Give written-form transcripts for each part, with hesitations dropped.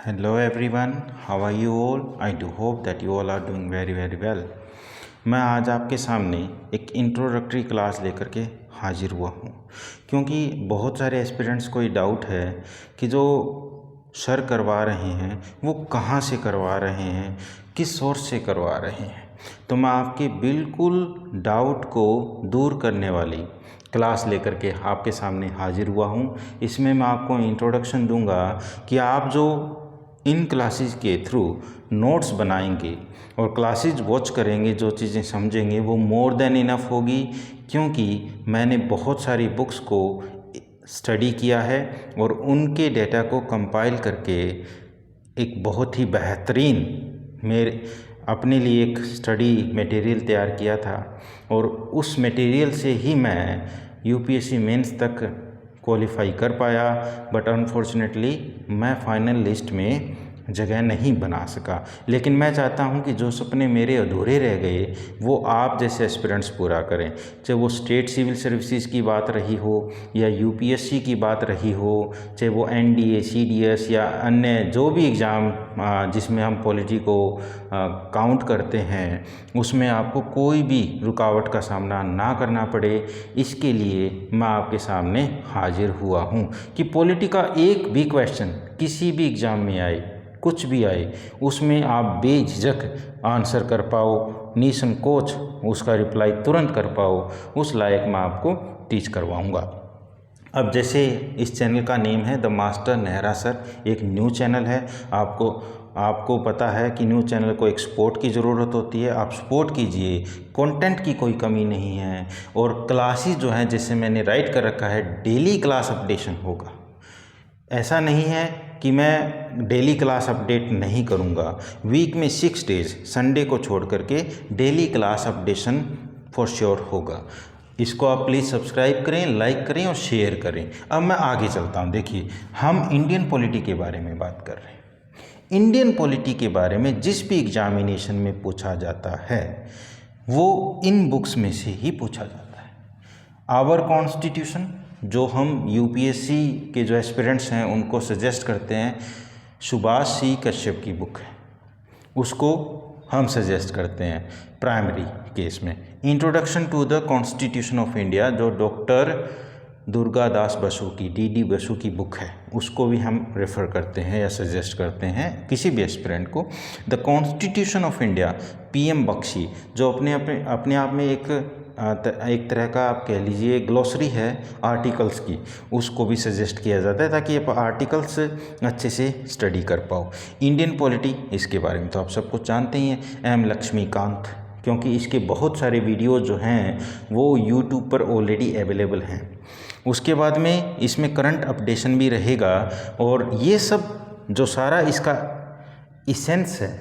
Hello everyone, how are you all? I do hope that you all are doing very well. मैं आज आपके सामने एक introductory class लेकर के हाजिर हुआ हूँ क्योंकि बहुत सारे एस्पिरेंट्स को ये डाउट है कि जो सर करवा रहे हैं वो कहाँ से करवा रहे हैं, किस सोर्स से करवा रहे हैं। तो मैं आपके बिल्कुल डाउट को दूर करने वाली क्लास लेकर के आपके सामने हाजिर हुआ हूँ। इसमें मैं आपको इंट्रोडक्शन दूंगा कि आप जो इन क्लासेस के थ्रू नोट्स बनाएंगे और क्लासेस वॉच करेंगे, जो चीज़ें समझेंगे वो मोर देन इनफ होगी, क्योंकि मैंने बहुत सारी बुक्स को स्टडी किया है और उनके डेटा को कंपाइल करके एक बहुत ही बेहतरीन मेरे अपने लिए एक स्टडी मटेरियल तैयार किया था और उस मटेरियल से ही मैं यूपीएससी मेंस तक क्वालिफाई कर पाया। बट अनफॉर्चुनेटली मैं फाइनल लिस्ट में जगह नहीं बना सका। लेकिन मैं चाहता हूं कि जो सपने मेरे अधूरे रह गए वो आप जैसे एस्पिरेंट्स पूरा करें, चाहे वो स्टेट सिविल सर्विसेज की बात रही हो या यूपीएससी की बात रही हो, चाहे वो एनडीए, सीडीएस या अन्य जो भी एग्ज़ाम जिसमें हम पॉलिटी को काउंट करते हैं, उसमें आपको कोई भी रुकावट का सामना ना करना पड़े। इसके लिए मैं आपके सामने हाजिर हुआ हूँ कि पॉलिटी का एक भी क्वेश्चन किसी भी एग्ज़ाम में आए, कुछ भी आए, उसमें आप बेझिझक आंसर कर पाओ, निसंकोच उसका रिप्लाई तुरंत कर पाओ, उस लायक मैं आपको टीच करवाऊँगा। अब जैसे इस चैनल का नेम है द मास्टर नेहरा सर, एक न्यू चैनल है। आपको पता है कि न्यू चैनल को एक सपोर्ट की ज़रूरत होती है, आप सपोर्ट कीजिए। कंटेंट की कोई कमी नहीं है और क्लासेस जो हैं, जैसे मैंने राइट कर रखा है, डेली क्लास अपडेशन होगा। ऐसा नहीं है कि मैं डेली क्लास अपडेट नहीं करूँगा। वीक में 6 डेज, संडे को छोड़ करके daily class updation for sure होगा। इसको आप प्लीज़ सब्सक्राइब करें, लाइक करें और शेयर करें। अब मैं आगे चलता हूँ। देखिए, हम इंडियन पॉलिटी के बारे में बात कर रहे हैं। इंडियन पॉलिटी के बारे में जिस भी एग्जामिनेशन में पूछा जाता है वो इन बुक्स में से ही पूछा जाता है। आवर कॉन्स्टिट्यूशन, जो हम यूपीएससी के जो एस्पिरेंट्स हैं उनको सजेस्ट करते हैं, सुभाष सी कश्यप की बुक है, उसको हम सजेस्ट करते हैं प्राइमरी केस में। Introduction to the constitution of India, जो डॉक्टर दुर्गादास बसु की, डी बसु की बुक है, उसको भी हम रेफ़र करते हैं या सजेस्ट करते हैं किसी भी एस्पिरेंट को। The constitution of India, PM Bakshi, जो अपने आप में एक तरह का आप कह लीजिए ग्लोसरी है आर्टिकल्स की, उसको भी सजेस्ट किया जाता है ताकि आप आर्टिकल्स अच्छे से स्टडी कर पाओ। इंडियन पॉलिटी, इसके बारे में तो आप सब कुछ जानते ही हैं। एम लक्ष्मीकांत, क्योंकि इसके बहुत सारे वीडियो जो हैं वो यूट्यूब पर ऑलरेडी अवेलेबल हैं। उसके बाद में इसमें करंट अपडेशन भी रहेगा और ये सब जो सारा इसका इसेंस है,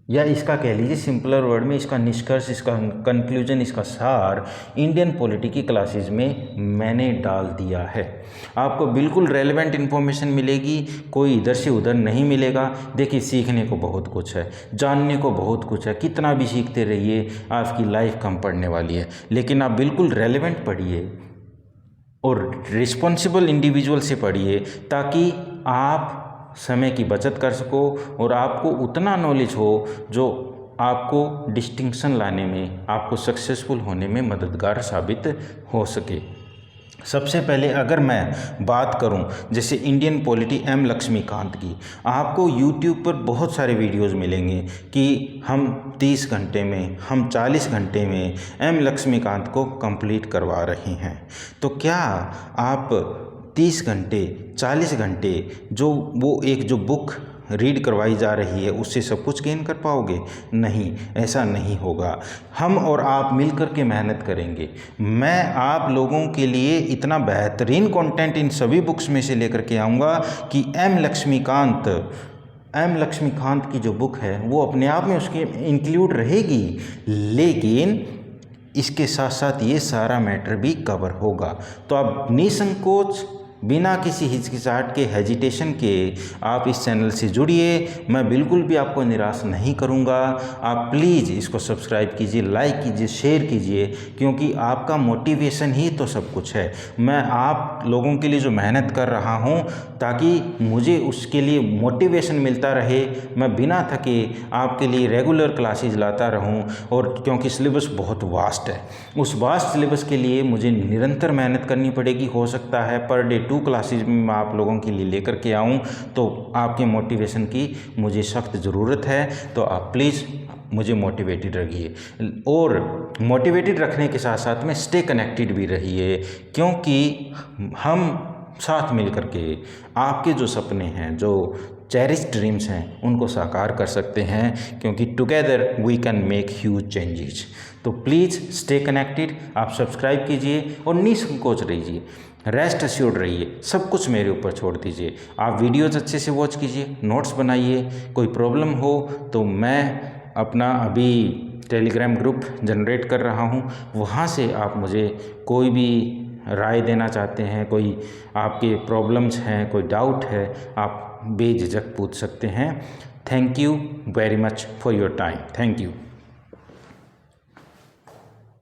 या इसका कह लीजिए सिंपलर वर्ड में इसका निष्कर्ष, इसका कंक्लूजन, इसका सार इंडियन पॉलिटी की क्लासेस में मैंने डाल दिया है। आपको बिल्कुल रेलेवेंट इन्फॉर्मेशन मिलेगी, कोई इधर से उधर नहीं मिलेगा। देखिए, सीखने को बहुत कुछ है, जानने को बहुत कुछ है, कितना भी सीखते रहिए, आपकी लाइफ कम पड़ने वाली है। लेकिन आप बिल्कुल रेलेवेंट पढ़िए और रिस्पॉन्सिबल इंडिविजुअल से पढ़िए ताकि आप समय की बचत कर सको और आपको उतना नॉलेज हो जो आपको डिस्टिंक्शन लाने में, आपको सक्सेसफुल होने में मददगार साबित हो सके। सबसे पहले अगर मैं बात करूं जैसे इंडियन पॉलिटी एम लक्ष्मीकांत की, आपको यूट्यूब पर बहुत सारे वीडियोस मिलेंगे कि हम 30 घंटे में, हम 40 घंटे में एम लक्ष्मीकांत को कंप्लीट करवा रहे हैं। तो क्या आप 30 घंटे, 40 घंटे जो बुक रीड करवाई जा रही है उससे सब कुछ गेन कर पाओगे? नहीं, ऐसा नहीं होगा। हम और आप मिलकर के मेहनत करेंगे। मैं आप लोगों के लिए इतना बेहतरीन कंटेंट इन सभी बुक्स में से लेकर के आऊँगा कि एम लक्ष्मीकांत की जो बुक है वो अपने आप में उसकी इंक्लूड रहेगी, लेकिन इसके साथ साथ ये सारा मैटर भी कवर होगा। तो आप निसंकोच बिना किसी हिचकिचाहट के, हेजिटेशन के आप इस चैनल से जुड़िए। मैं बिल्कुल भी आपको निराश नहीं करूँगा। आप प्लीज़ इसको सब्सक्राइब कीजिए, लाइक कीजिए, शेयर कीजिए, क्योंकि आपका मोटिवेशन ही तो सब कुछ है। मैं आप लोगों के लिए जो मेहनत कर रहा हूँ ताकि मुझे उसके लिए मोटिवेशन मिलता रहे, मैं बिना थके आपके लिए रेगुलर क्लासेस लाता रहूं। और क्योंकि सिलेबस बहुत वास्ट है, उस वास्ट सिलेबस के लिए मुझे निरंतर मेहनत करनी पड़ेगी। हो सकता है पर डे 2 क्लासेस में मैं आप लोगों के लिए लेकर के आऊं, तो आपके मोटिवेशन की मुझे सख्त ज़रूरत है। तो आप प्लीज़ मुझे मोटिवेटेड रखिए, और मोटिवेटेड रखने के साथ साथ में स्टे कनेक्टेड भी रहिए, क्योंकि हम साथ मिल कर के आपके जो सपने हैं, जो चेरिश ड्रीम्स हैं, उनको साकार कर सकते हैं, क्योंकि together we can make huge changes. तो प्लीज़ स्टे कनेक्टेड, आप सब्सक्राइब कीजिए और निसंकोच रहिए, रेस्ट अश्योर्ड रहिए, सब कुछ मेरे ऊपर छोड़ दीजिए। आप वीडियोज़ अच्छे से वॉच कीजिए, नोट्स बनाइए। कोई प्रॉब्लम हो तो मैं अपना अभी टेलीग्राम ग्रुप जनरेट कर रहा हूँ, वहाँ से आप मुझे कोई भी राय देना चाहते हैं, कोई आपके प्रॉब्लम्स हैं, कोई डाउट है, आप बेझिझक पूछ सकते हैं। Thank you very much for your time. Thank you.